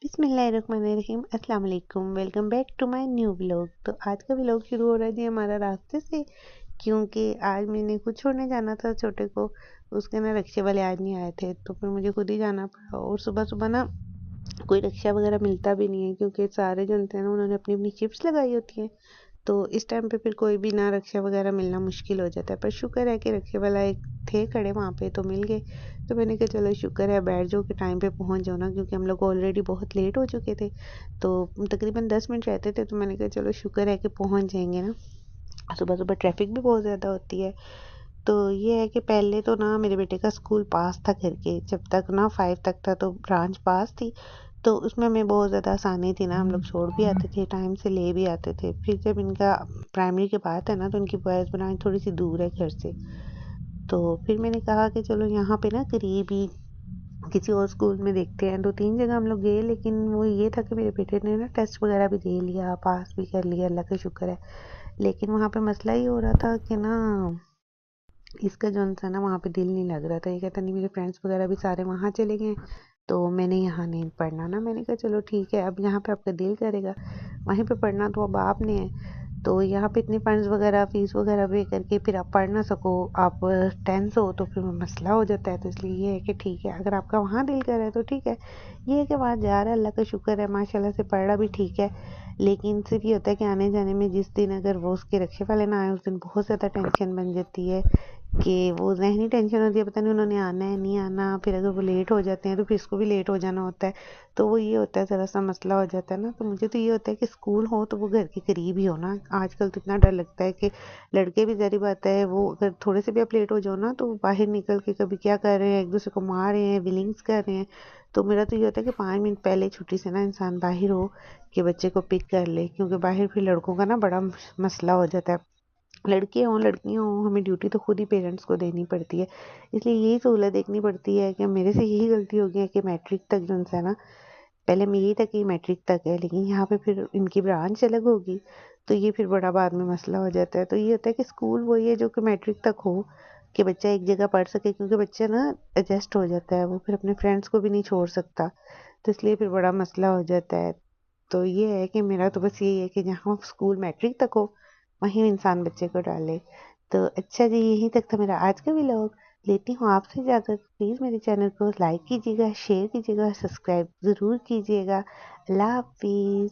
बिस्मिल्लाहिर्रहमानिर्रहीम अस्सलाम वालेकुम। Welcome back to my new vlog. तो आज का व्लॉग शुरू हो रहा है जी हमारा रास्ते से, क्योंकि आज मैंने खुद छोड़ने जाना था छोटे को। उसके ना रिक्शे वाले आज नहीं आए थे, तो फिर मुझे खुद ही जाना पड़ा। और सुबह सुबह ना कोई रिक्शा वगैरह मिलता भी नहीं है, क्योंकि सारे जो होते हैं ना उन्होंने अपनी अपनी शिफ्ट्स लगाई होती हैं। तो इस टाइम पे फिर कोई भी ना रिक्शा वगैरह मिलना मुश्किल हो जाता है। पर शुक्र है कि रिक्शे वाला एक थे खड़े वहाँ पे, तो मिल गए। तो मैंने कहा चलो शुक्र है, बैठ जाओ कि टाइम पे पहुँच जाओ ना, क्योंकि हम लोग ऑलरेडी बहुत लेट हो चुके थे। तो तकरीबन 10 मिनट रहते थे, तो मैंने कहा चलो शुक्र है कि पहुँच जाएंगे ना। सुबह सुबह ट्रैफिक भी बहुत ज़्यादा होती है। तो ये है कि पहले तो ना मेरे बेटे का स्कूल पास था घर के, जब तक ना 5 तक था तो ब्रांच पास थी। तो उसमें हमें बहुत ज़्यादा आसानी थी ना, हम लोग छोड़ भी आते थे टाइम से, ले भी आते थे। फिर जब इनका प्राइमरी के बाद है ना, तो इनकी बॉयज़ ब्रांच थोड़ी सी दूर है घर से। तो फिर मैंने कहा कि चलो यहाँ पे ना करीब ही किसी और स्कूल में देखते हैं। 2-3 जगह हम लोग गए, लेकिन वो ये था कि मेरे बेटे ने ना टेस्ट वगैरह भी दे लिया, पास भी कर लिया, अल्लाह का शुक्र है। लेकिन वहाँ पे मसला ये हो रहा था कि ना इसका जो था ना वहाँ पे दिल नहीं लग रहा था। ये कहता नहीं, मेरे फ्रेंड्स वगैरह भी सारे वहाँ चले गए, तो मैंने यहाँ नहीं पढ़ना ना। मैंने कहा चलो ठीक है, अब यहाँ पे आपका दिल करेगा वहीं पे पढ़ना, तो अब आपने है। तो यहाँ पे इतने फंड्स वगैरह फीस वगैरह पे करके फिर आप पढ़ ना सको, आप टेंस हो, तो फिर मसला हो जाता है। तो इसलिए ये है कि ठीक है, अगर आपका वहाँ दिल कर रहा है तो ठीक है। ये है कि वहाँ जा रहा है, अल्लाह का शुक्र है, माशाल्लाह से पढ़ रहा भी ठीक है। लेकिन सिर्फ ये होता है कि आने जाने में जिस दिन अगर वो उसके रिक्शे वाले ना आए, उस दिन बहुत ज़्यादा टेंशन बन जाती है कि वो ज़हनी टेंशन होती है, पता नहीं उन्होंने आना है नहीं आना। फिर अगर वो लेट हो जाते हैं तो फिर इसको भी लेट हो जाना होता है। तो वो ये होता है, ज़रा-सा मसला हो जाता है ना। तो मुझे तो ये होता है कि स्कूल हो तो वो घर के करीब ही हो ना। आजकल तो इतना डर लगता है कि लड़के भी, ज़ाहिर बात है, वो अगर थोड़े से भी आप लेट हो जाओ ना, तो वो बाहर निकल के कभी क्या कर रहे हैं, एक-दूसरे को मार रहे हैं, विलिंग्स कर रहे हैं। तो मेरा तो ये होता है कि 5 मिनट पहले छुट्टी से ना इंसान बाहर हो कि बच्चे को पिक कर ले, क्योंकि बाहर फिर लड़कों का ना बड़ा मसला हो जाता है। लड़के हों लड़कियाँ हों, हमें ड्यूटी तो खुद ही पेरेंट्स को देनी पड़ती है। इसलिए यही सहूलत देखनी पड़ती है कि मेरे से यही गलती हो गई है कि मैट्रिक तक जो है ना, पहले मेरी तक ही मैट्रिक तक है, लेकिन यहाँ पे फिर इनकी ब्रांच अलग होगी, तो ये फिर बड़ा बाद में मसला हो जाता है। तो ये होता है कि स्कूल वही है जो कि मैट्रिक तक हो, कि बच्चा एक जगह पढ़ सके, क्योंकि बच्चा ना एडजस्ट हो जाता है, वो फिर अपने फ्रेंड्स को भी नहीं छोड़ सकता। तो इसलिए फिर बड़ा मसला हो जाता है। तो ये है कि मेरा तो बस यही है कि जहाँ स्कूल मैट्रिक तक हो, वहीं इंसान बच्चे को डाले। तो अच्छा जी, यहीं तक था मेरा आज का व्लॉग। लेती हूँ आपसे इजाज़त। प्लीज़ मेरे चैनल को लाइक कीजिएगा, शेयर कीजिएगा, सब्सक्राइब ज़रूर कीजिएगा। अल्लाह हाफ़िज़।